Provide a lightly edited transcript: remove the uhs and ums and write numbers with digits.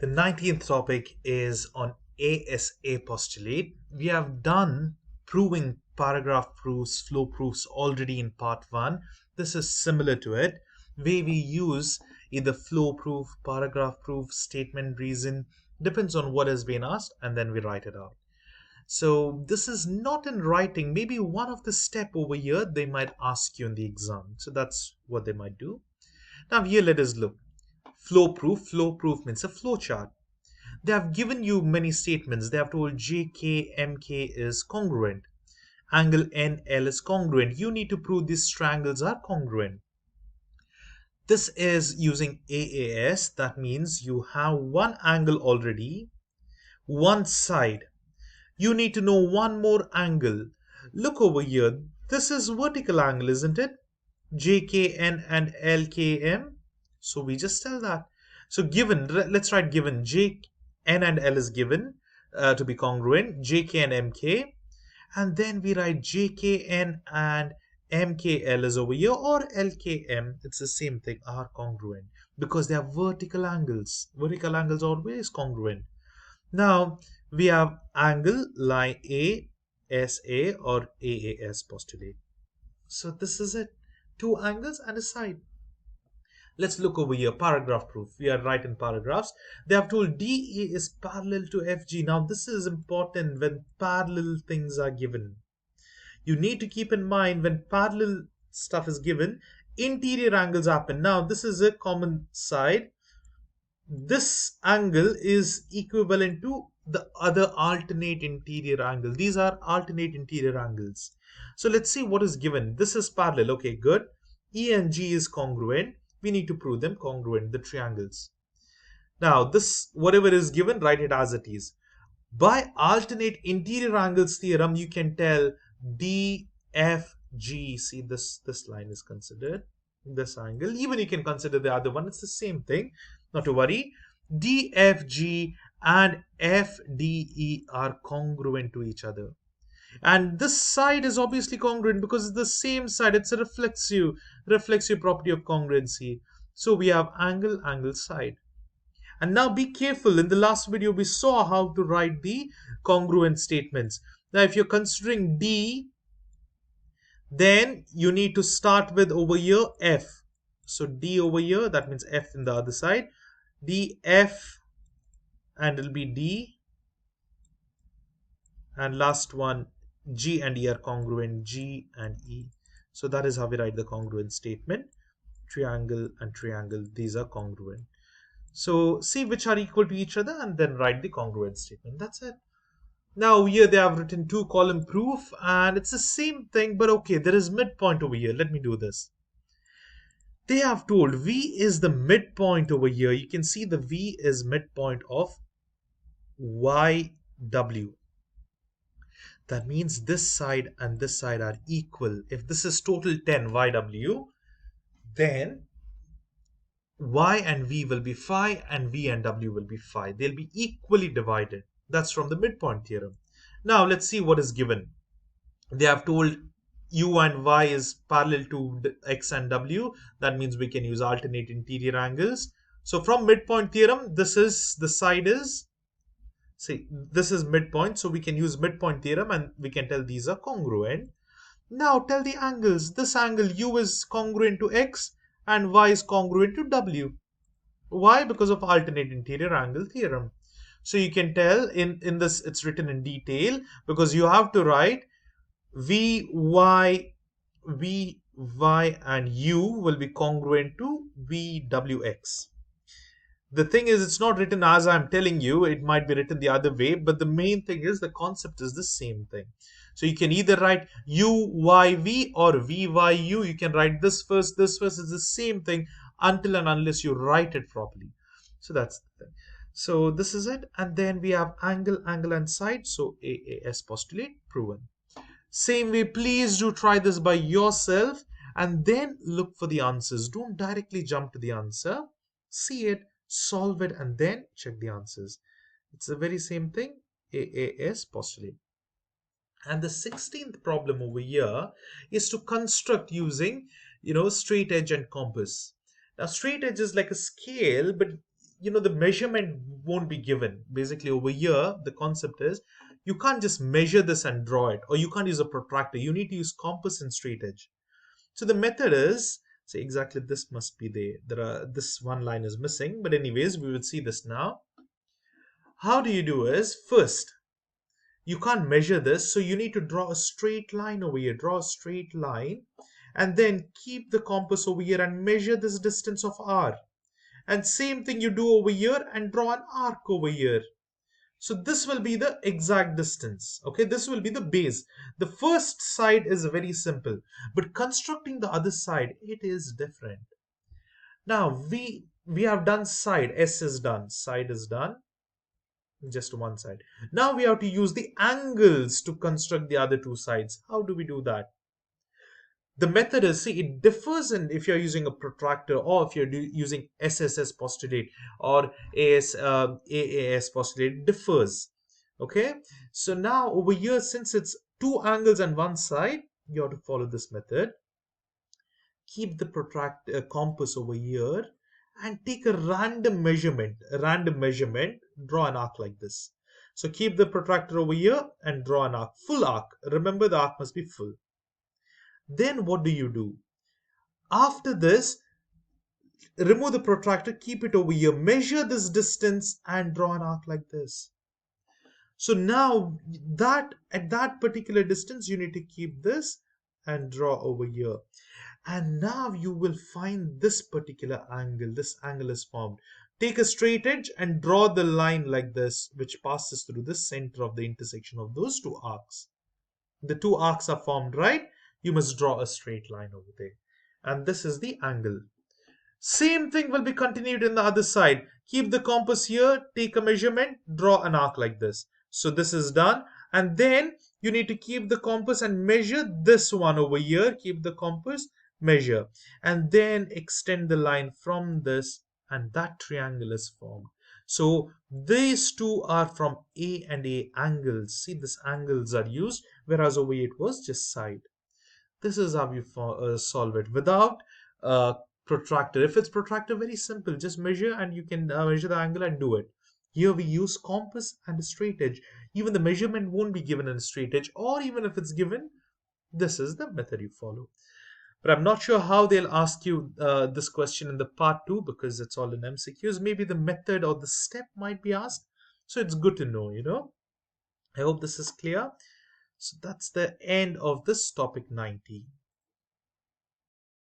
The 19th topic is on ASA postulate. We have done proving paragraph proofs, flow proofs already in part 1. This is similar to it, where we use either flow proof, paragraph proof, statement reason, depends on what has been asked, and then we write it out. So this is not in writing. Maybe one of the step over here they might ask you in the exam. So that's what they might do. Now here let us look. Flow proof. Flow proof means a flow chart. They have given you many statements. They have told JK, is congruent. Angle NL is congruent. You need to prove these triangles are congruent. This is using AAS. That means you have one angle already, one side. You need to know one more angle. Look over here. This is vertical angle, isn't it? JKN and LKM. So we just tell that. So given, let's write given. JN and L is given to be congruent. JK and MK. And then we write JKN and MKL is over here, or LKM. It's the same thing, are congruent. Because they are vertical angles. Vertical angles are always congruent. Now we have angle line ASA or AAS postulate. So this is it. Two angles and a side. Let's look over here. Paragraph proof. We are writing paragraphs. They have told DA is parallel to FG. Now this is important when parallel things are given. You need to keep in mind when parallel stuff is given, interior angles happen. Now this is a common side. This angle is equivalent to the other alternate interior angle. These are alternate interior angles. So let's see what is given. This is parallel. Okay, good. E and G is congruent. We need to prove them congruent, the triangles. Now this, whatever is given, write it as it is. By alternate interior angles theorem, you can tell DFG. See, this line is considered, this angle. Even you can consider the other one. It's the same thing. Not to worry. DFG and FDE are congruent to each other. And this side is obviously congruent because it's the same side. It's a reflexive property of congruency. So we have angle, side. And now be careful. In the last video, we saw how to write the congruent statements. Now, if you're considering D, then you need to start with over here F. So D over here, that means F in the other side. D, F, and it'll be D. And last one, G and E are congruent, G and E. So that is how we write the congruent statement. Triangle and triangle, these are congruent. So see which are equal to each other and then write the congruent statement. That's it. Now here they have written two column proof and it's the same thing, but okay, there is midpoint over here. Let me do this. They have told V is the midpoint over here. You can see the V is midpoint of YW. That means this side and this side are equal. If this is total 10 YW, then Y and V will be phi and V and W will be phi. They'll be equally divided. That's from the midpoint theorem. Now let's see what is given. They have told U and Y is parallel to X and W. That means we can use alternate interior angles. So from midpoint theorem, this is the side is, see, this is midpoint. So we can use midpoint theorem and we can tell these are congruent. Now tell the angles. This angle U is congruent to X and Y is congruent to W. Why? Because of alternate interior angle theorem. So you can tell in this, it's written in detail because you have to write VY and U will be congruent to VWX. The thing is, it's not written as I'm telling you. It might be written the other way, but the main thing is the concept is the same thing. So you can either write UYV or VYU. You can write this first, this first. It's the same thing until and unless you write it properly. So that's the thing. So this is it. And then we have angle, and side. So AAS postulate proven. Same way, please do try this by yourself and then look for the answers. Don't directly jump to the answer. See it, solve it, and then check the answers. It's the very same thing, AAS postulate. And the 16th problem over here is to construct using, straight edge and compass. Now, straight edge is like a scale, but the measurement won't be given. Basically over here the concept is you can't just measure this and draw it, or you can't use a protractor. You need to use compass and straight edge. So the method is, say exactly this must be this one line is missing, but anyways we will see this now. How do you do is, first you can't measure this, so you need to draw a straight line over here. Draw a straight line and then keep the compass over here and measure this distance of r. And same thing you do over here and draw an arc over here. So this will be the exact distance. Okay, this will be the base. The first side is very simple, but constructing the other side, it is different. Now we have done side. S is done. Side is done. Just one side. Now we have to use the angles to construct the other two sides. How do we do that? The method is, see, it differs in if you're using a protractor or if you're using SSS postulate or AAS postulate. It differs. Okay, so now over here, since it's two angles and one side, you have to follow this method. Keep the compass over here and take a random measurement. Draw an arc like this. So keep the protractor over here and draw an arc, full arc. Remember, the arc must be full. Then what do? After this, remove the protractor, keep it over here, measure this distance and draw an arc like this. So now that at that particular distance, you need to keep this and draw over here. And now you will find this particular angle. This angle is formed. Take a straight edge and draw the line like this, which passes through the center of the intersection of those two arcs. The two arcs are formed, right? You must draw a straight line over there. And this is the angle. Same thing will be continued in the other side. Keep the compass here, take a measurement, draw an arc like this. So this is done. And then you need to keep the compass and measure this one over here. Keep the compass, measure. And then extend the line from this, and that triangle is formed. So these two are from A and A angles. See, these angles are used, whereas over here it was just side. This is how you solve it without protractor. If it's protractor, very simple. Just measure and you can measure the angle and do it. Here we use compass and a straight edge. Even the measurement won't be given in a straight edge, or even if it's given, this is the method you follow. But I'm not sure how they'll ask you this question in the part 2 because it's all in MCQs. Maybe the method or the step might be asked. So it's good to know. I hope this is clear. So that's the end of this topic 90.